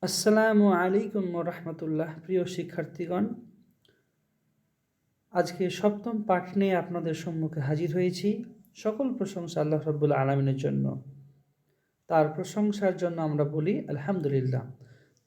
আসসালামু আলাইকুম রহমতুল্লাহ। প্রিয় শিক্ষার্থীগণ, আজকে সপ্তম পাঠ নিয়ে আপনাদের সম্মুখে হাজির হয়েছি। সকল প্রশংসা আল্লাহ রাব্বুল আলামিনের জন্য। তার প্রশংসার জন্য আমরা বলি আলহামদুলিল্লাহ।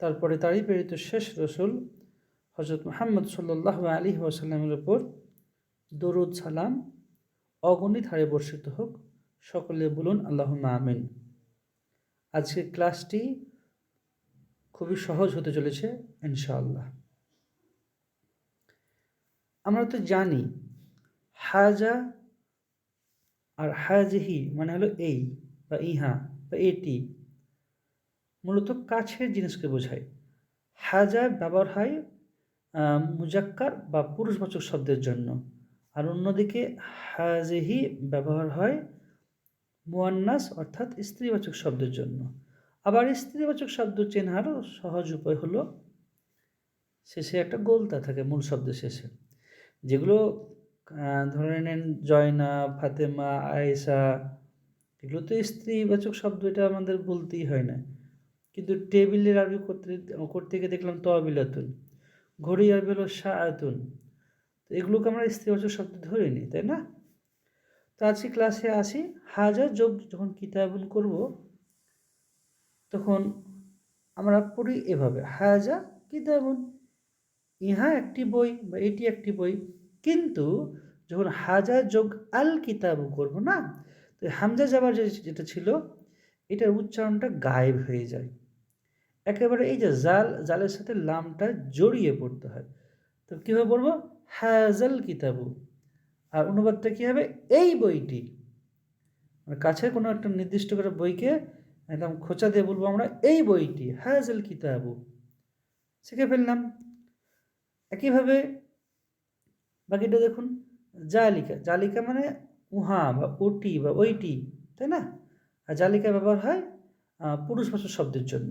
তারপরে তারই প্রেরিত শেষ রসুল হযরত মুহাম্মদ সাল্লাল্লাহু আলাইহি ওয়াসাল্লামের উপর দরুদ সালাম অগণিত হারে বর্ষিত হোক। সকলে বলুন আল্লাহুম্মা আমিন। আজকের ক্লাসটি খুবই সহজ হতে চলেছে ইনশাআল্লাহ। আমরা তো জানি হাজা আর হাজিহি মানে হলো এই বা ইহা বা এটি মূলত কাছের জিনিসকে বোঝায়। হাজা ব্যবহার হয় মুজাক্কার বা পুরুষবাচক শব্দের জন্য, আর অন্যদিকে হাজিহি ব্যবহার হয় মুয়ান্নাস অর্থাৎ স্ত্রীবাচক শব্দের জন্য। আবার স্ত্রীবাচক শব্দ চেনারও সহজ উপায় হলো শেষে একটা গোলতা থাকে মূল শব্দের শেষে, যেগুলো ধরে নেন জয়না, ফাতেমা, আয়েশা, এগুলো তো স্ত্রীবাচক শব্দ, এটা আমাদের বলতেই হয় না। কিন্তু টেবিলের আরবি করতে গিয়ে দেখলাম তবিলাতুন, ঘড়ি আরবি হলো সাআতুন, তো এগুলোকে আমরা স্ত্রীবাচক শব্দ ধরে নিই, তাই না? তো আজকে ক্লাসে আসি। হাজা যোগ যখন কিতাবুন করব তখন আমরা পড়ি এভাবে, হাজা কিতাবুন, ইহা একটি বই বা এটি একটি বই। কিন্তু যখন হাজা যোগ আল কিতাবু করব না, তো হামজা যাবার যেটা ছিল এটার উচ্চারণটা গায়েব হয়ে যায় একেবারে। এই যে জালের সাথে লামটা জড়িয়ে পড়তে হয়। তো কীভাবে বলবো? হাজাল কিতাবু। আর অনুবাদটা কী হবে? এই বইটি। মানে কাছের কোনো একটা নির্দিষ্ট করে বইকে একদম খোঁচা দিয়ে বলবো আমরা এই বইটি, হাজাল কিতাবু। শিখে ফেললাম। একইভাবে বাকিটা দেখুন, জালিকা। জালিকা মানে উহা বা ওটি বা ওইটি, তাই না? আর জালিকা ব্যবহার হয় পুরুষবাচক শব্দের জন্য।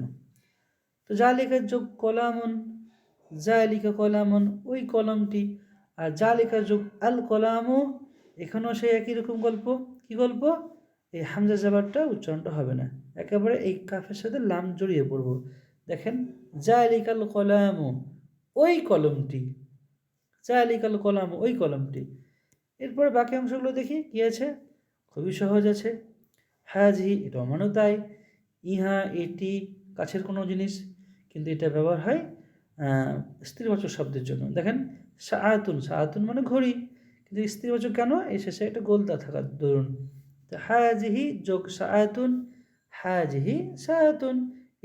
তো জালিকা যোগ কলামন, জালিকা কলামন, ওই কলমটি। আর জালিকা যোগ আল কলামও, এখানেও সেই একই রকম গল্প। কি গল্প? এই হামজা জাবারটা উচ্চারণটা হবে না, একেবারে এই কাফের সাথে লাম জড়িয়ে পড়ব। দেখেন, জালিকাল কলামু, ওই কলমটি, জালিকাল কলাম, ওই কলমটি। এরপরে বাকি অংশগুলো দেখি কি আছে। খুবই সহজ আছে। হাজি, এটা আমানও তাই। ইহা এটি কাছের কোনো জিনিস, কিন্তু এটা ব্যবহার হয় স্ত্রীবাচক শব্দের জন্য। দেখেন, সাআতুন, সাআতুন মানে ঘড়ি, কিন্তু স্ত্রীবাচক কেন? এই শেষে একটা গোলতা থাকার দরুন। তো হাজিহি যোগ সাআতুন, হাজিহি সাআতুন,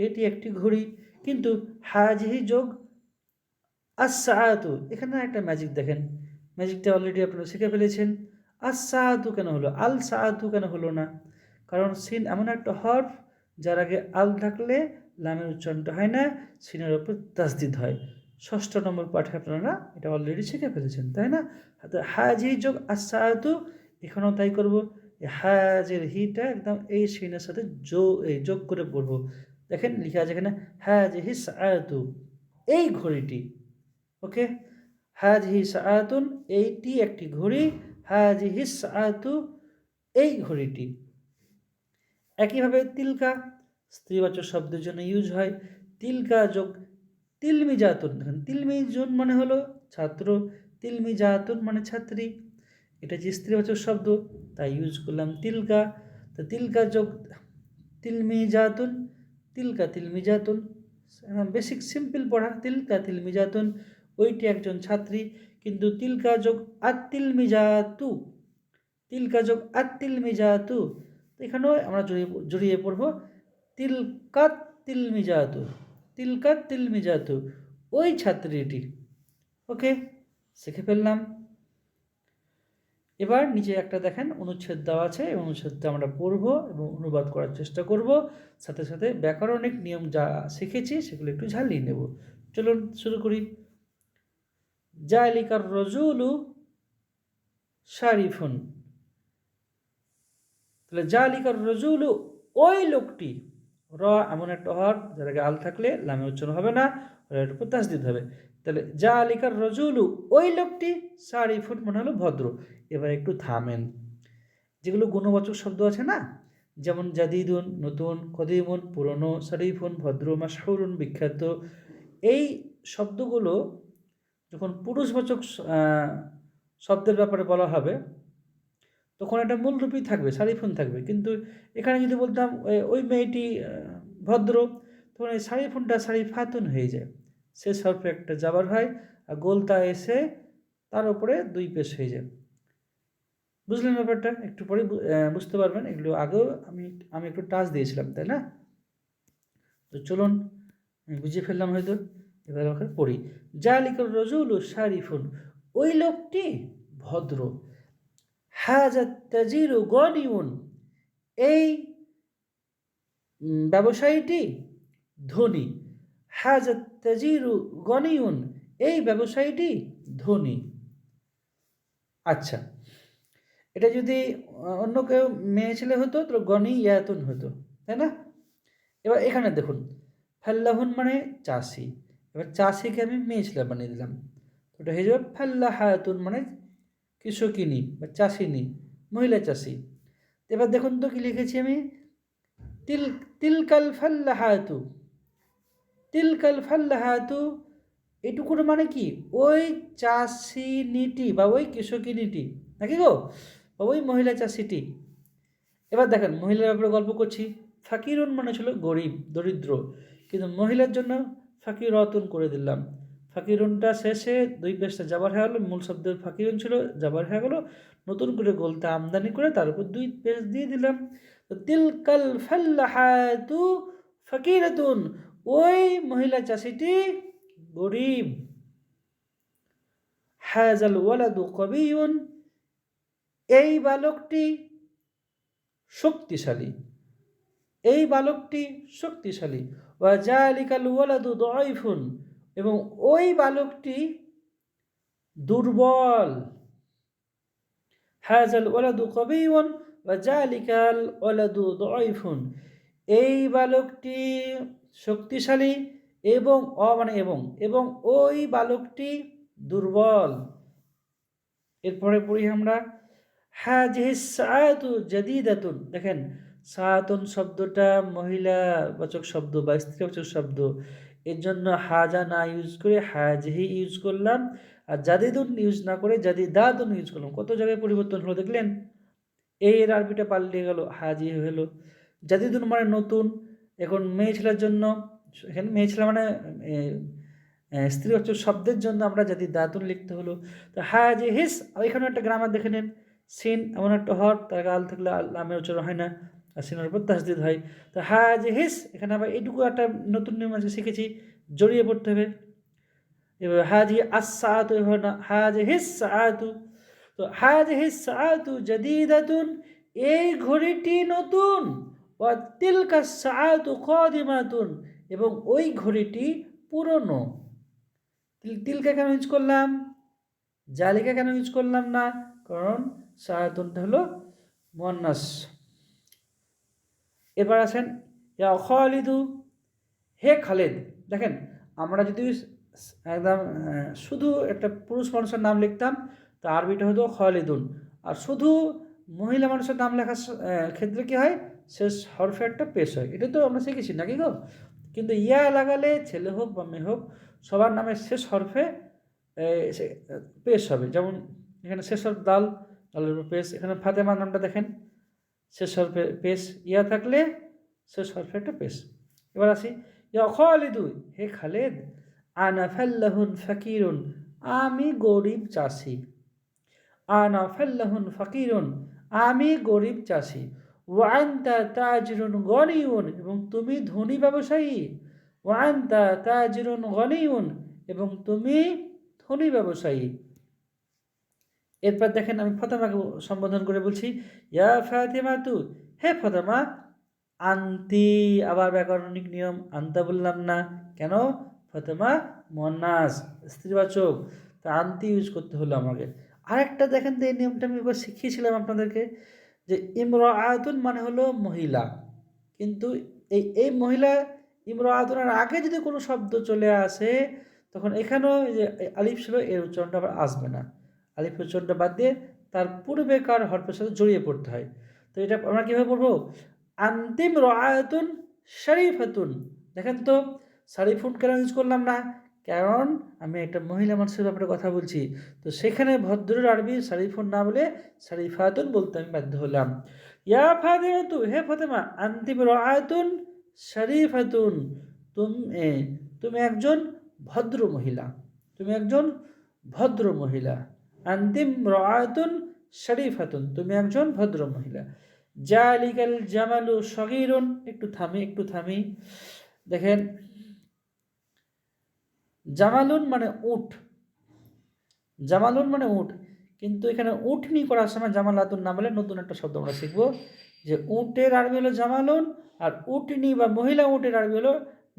এটি একটি ঘড়ি। কিন্তু হাজিহি যোগ আস-সাআতু, এখানে একটা ম্যাজিক দেখেন। ম্যাজিকটা অলরেডি আপনারা শিখে ফেলেছেন। আস-সাআতু কেন হলো? আল-সাআতু কেন হলো না? কারণ সিন এমন একটা হরফ যার আগে আল থাকলে লামের উচ্চারণটা হয় না, সিনের উপর তাসদিদ হয়। ৬ষ্ঠ নম্বর পাঠে আপনারা এটা অলরেডি শিখে ফেলেছেন, তাই না? হাজি যোগ আস-সাআতু, এখানেও তাই করব। হাজের হিটা একদম এই সিনের সাথে যোগ করে পড়ব। দেখেন লিখা আছে এখানে, হাজিহি সাআতু, এই ঘড়িটি। ওকে, হাজিহি সাআতুন, এইটি একটি ঘড়ি, হাজিহি সাআতু, এই ঘড়িটি। একইভাবে তিলকা স্ত্রীবাচক শব্দের জন্য ইউজ হয়। তিলকা যোগ তিলমিজাতুন, তিলমিজুন মানে হলো ছাত্র, তিলমিজাতুন মানে ছাত্রী, এটা যে স্ত্রীবাচক শব্দ তাই ইউজ করলাম তিলকা। তো তিলকা যোগ তিলমিজাতুন, তিলকা তিলমিজাতুন, বেসিক সিম্পল পড়া। তিলকা তিলমিজাতুন, ওইটি একজন ছাত্রী। কিন্তু তিলকা যোগ আত্তিলমিজাতু, তিলকা যোগ আত্তিলমিজাতু, এখানেও আমরা জড়িয়ে পড়ব তিলকাত তিলমিজাতু, তিলকাত তিলমিজাতু, ওই ছাত্রীটি। ওকে, শিখে ফেললাম। এবার নিচে একটা দেখেন অনুচ্ছেদ দেওয়া আছে, এই অনুচ্ছেদটা আমরা পড়ব এবং অনুবাদ করার চেষ্টা করব। সাথে সাথে ব্যাকরণিক নিয়ম যা শিখেছি সেগুলো একটু ঝালিয়ে নেব। চলুন শুরু করি। জালিকার রজুলু শারিফুন, তাহলে জালিকার রজুলু, ওই লোকটি। র এমন একটা হরফ যার আগে আল থাকলে লামে উচ্চারণ হবে না, এর উপর তাসদিদ হবে। তাহলে জালিকার রজুলু, ওই লোকটি, শারিফুন মানে হলো ভদ্র। এবার একটু থামেন। যেগুলো গুণবাচক শব্দ আছে না, যেমন জাদিদুন নতুন, কদিমুন পুরনো, শরীফুন ভদ্র, মাশহুরুন বিখ্যাত। এই শব্দগুলো যখন পুরুষবাচক শব্দের ব্যাপারে বলা হবে তখন একটা মূলরূপই থাকবে, শারিফুন থাকবে। কিন্তু এখানে যদি বলতাম ওই মেয়েটি ভদ্র, তখন এই শারিফুনটা শারিফাতুন হয়ে যায়। শেষ হরফে একটা জাবার হয় আর গোলতা এসে তার উপরে 2 পেশ হয়ে যায়। বুঝলেন ব্যাপারটা? একটু পরে বুঝতে পারবেন। এগুলো আগেও আমি একটু টাচ দিয়েছিলাম, তাই না? তো চলুন, বুঝে ফেললাম হয়তো। এবার ওখানে পড়ি। জালিকার রজুলু শারিফুন, ওই লোকটি ভদ্র। হাজাত তাজিরু গনিউন, এই ব্যবসায়ীটি ধনী। হাজাত তাজিরু গনিউন, এই ব্যবসায়ীটি ধনী। আচ্ছা, এটা যদি অন্য কেউ মেয়ে ছেলে হতো তো গনি ইয়াতুন হতো, তাই না? এবার এখানে দেখুন, ফাল্লাহুন মানে চাষি। এবার চাষিকে আমি মেয়ে ছেলে বানিয়ে দিলাম, ওটা হয়ে যাবে ফাল্লাহাতুন মানে কৃষকিনী বা চাষিনী, মহিলা চাষি। এবার দেখুন তো কি লিখেছি আমি, তিল তিলকাল ফাল্লাহাতু, তিলকাল ফাল্লাহাতু, এটুকুর মানে কি ওই চাষিনীটি বা ওই কৃষকিনীটি, নাকি গো, বা ওই মহিলা চাষিটি। এবার দেখেন মহিলার ব্যাপারে গল্প করছি। ফাকিরুন মানে ছিল গরিব দরিদ্র, কিন্তু মহিলার জন্য ফাকিরতুন করে দিলাম। ফাকিরুনটা শেষে 2 পেশটা জাবার হয়ে গেল, মূল শব্দের ফাকিরুন ছিল জাবার হয়ে গেল, নতুন করে গোলতা আমদানি করে তার উপর 2 পেশ দিয়ে দিলাম। তো তিলকাল ফাল্লাহাতু ফাকিরাতুন, ওই মহিলা চাষিটি গরিব। হাজাল ওয়ালাদু কবিয়ুন, এই বালকটি শক্তিশালী, এই বালকটি শক্তিশালী। ওয়া জালিকাল ওয়ালাদু দাইফুন, এবং ওই বালকটি দুর্বল। হাজাল ওয়ালাদু কবিয়ুন ওয়া জালিকাল ওয়ালাদু দাইফুন, এই বালকটি শক্তিশালী এবং এবং ওই বালকটি দুর্বল। এরপরে পড়ি আমরা, হাজিহিস সাআতু জাদিদাতুন। দেখেন সাআতুন শব্দটা মহিলা বাচক শব্দ বা স্ত্রীবাচক শব্দ, এর জন্য হাজা না ইউজ করে হাজিহি ইউজ করলাম, আর জাদিদুন ইউজ না করে জাদিদাতুন ইউজ করলাম। কত জায়গায় পরিবর্তন হলো দেখলেন? এর আরবিটা পাল্টে গেল, হাজি হলো। জাদিদুন মানে নতুন, এখন মেয়ে ছেলের জন্য, এখানে মেয়ে ছেলে মানে স্ত্রীবাচক শব্দের জন্য আমরা যদি দাতুন লিখতে হলো। তো হাজি হিস, এখানে একটা গ্রামার দেখে নেন। সিন এমন একটা হরফ, তার আল থাকলে লামের উচ্চারণ হয় না, আর সিনের উপর তাসদিদ হয়। তো হাজি হিস, এখানে আবার এইটুকু একটা নতুন নিয়ম আছে, শিখেছি, জড়িয়ে পড়তে হবে। এবার হাজি আসাতু, এভাবে না, হাজি হিস সাআতু। তো হাজি হিস সাআতু জাদিদাতুন, এই ঘড়িটি নতুন। ওয়া তিলকা সাআতু কাদিমাতুন, এবং ওই ঘড়িটি পুরনো। তিলকা কেন ইউজ করলাম, জালিকা কেন ইউজ করলাম না? কারণ সায়াতুনটা হলো মুয়ান্নাস। এবার আসেন, ইয়া খালিদু, হে খালেদ। দেখেন আমরা যদি একদম শুধু একটা পুরুষ মানুষের নাম লিখতাম তো আরবিটা হতো খালিদুন, আর শুধু মহিলা মানুষের নাম লেখার ক্ষেত্রে কি হয়, শেষ হরফে একটা পেশ হয়। এটা তো আমরা শিখেছি নাকি গো? কিন্তু ইয়া লাগালে ছেলে হোক বা মেয়ে হোক সবার নামের শেষ হরফে পেশ হবে। যেমন এখানে শেষ হরফ দাল, দালের উপর পেশ। এখানে ফাতেমার নামটা দেখেন, শেষ হরফে পেশ, ইয়া থাকলে শেষ হরফে একটা পেশ। এবার আসি, ইয়া খালিদু, হে খালেদ, আনা ফাল্লাহুন ফাকিরুন, আমি গরিব চাষি। আনা ফাল্লাহুন ফাকিরুন, আমি গরিব চাষি। ওয়া আনতা তাজিরুন গনিউন, এবং তুমি ধনী ব্যবসায়ী। ওয়া আনতা তাজিরুন গনিউন, এবং তুমি ধনী ব্যবসায়ী। এরপর দেখেন আমি ফাতেমাকে সম্বোধন করে বলছি, ইয়া ফাতেমা তু, হে ফাতেমা। আন্তি, আবার ব্যাকরণিক নিয়ম, আন্তা বললাম না কেন? ফাতেমা মুয়ান্নাস, স্ত্রীবাচক, তা আন্তি ইউজ করতে হলো আমাকে। আরেকটা দেখেন তো, এই নিয়মটা আমি এবার শিখিয়েছিলাম আপনাদেরকে, যে ইমরাআতুন মানে হলো মহিলা, কিন্তু এই মহিলা ইমরাআতুনের আগে যদি কোনো শব্দ চলে আসে তখন এখানেও যে আলিফ ছিল এর উচ্চারণটা আবার আসবে না। আলিফ উচ্চারণটা বাদ দিয়ে তার পূর্বেকার হরফের সাথে জড়িয়ে পড়তে হয়। তো এটা আমরা কীভাবে পড়বো? আন্তিম রাআতুন শরীফাতুন। দেখেন তো শরীফুন কেন ইউজ করলাম না? কারণ আমি একটা মহিলা মানুষের ব্যাপারে কথা বলছি। তো সেখানে ভদ্রের আরবি শরীফুন না বলে শরীফাতুন বলতে আমি বাধ্য হলাম। ইয়া ফাতিমাতু, হে ফাতেমা, আন্তিম রাআতুন শরীফাতুন। তুমি একজন ভদ্র মহিলা। তুমি একজন ভদ্র মহিলা। আন্তিম রাআতুন শরীফাতুন, তুমি একজন ভদ্র মহিলা। জালিকাল জামালু সগীরুন, একটু থামি। দেখেন, জামালুন মানে উট, জামালুন মানে উট, কিন্তু এখানে উটনি করার সময় জামালাতুন না বলে নতুন একটা শব্দ আমরা শিখবো, যে উটের আরবি হলো জামালুন, আর উটনি বা মহিলা উটের আরবি হলো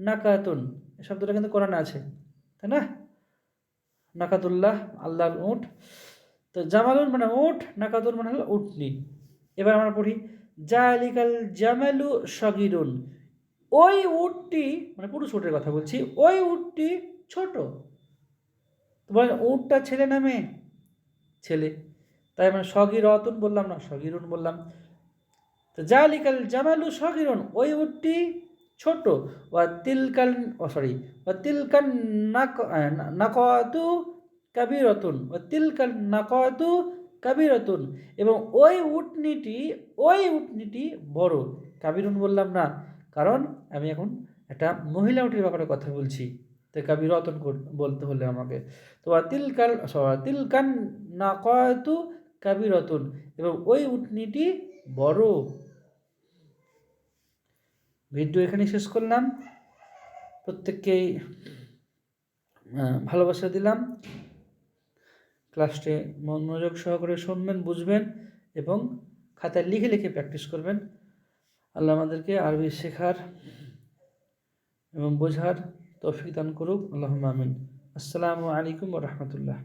নাকাতুন। এই শব্দটা কিন্তু কোরআনে আছে, তাই না? নাকাতুল্লাহ, আল্লাহর উট। তো জামালুন মানে উট, নাকাতুন মানে হলো উটনি। এবার আমরা পড়ি, জালিকাল জামালু সগীরুন, ওই উটটি, মানে পুরুষ উটের কথা বলছি, ওই উটটি ছোট। তো বলেন উটটা ছেলে না মেয়ে? ছেলে। তাই মানে সগীরতুন বললাম না, সগীরুন বললাম। তো জালিকাল জামালু সগীরুন, ওই উটটি ছোট। ওয়া তিলকাল, ওয়া তিলকান নাকাতু কাবীরাতুন, ওয়া তিলকান নাকাতু কাবীরাতুন, এবং ওই উটনিটি বড়। কাবীরুন বললাম না, কারণ আমি এখন একটা মহিলা উটের ব্যাপারে কথা বলছি। তো কাবীরাতুন বলতে হলে আমাকে। তো তিলকান নাকাতু কাবীরাতুন, এবং ওই উটনিটি বড়। ভিডিও এখানে শেষ করলাম। প্রত্যেককেই ভালোবাসা দিলাম। ক্লাসটি মনোযোগ সহকারে শুনবেন, বুঝবেন এবং খাতায় লিখে লিখে প্র্যাকটিস করবেন। আল্লাহ আমাদেরকে আরবি শেখার এবং বোঝার তৌফিক দান করুক। আল্লাহুম্মা আমিন। আসসালামু আলাইকুম ওয়া রাহমাতুল্লাহ।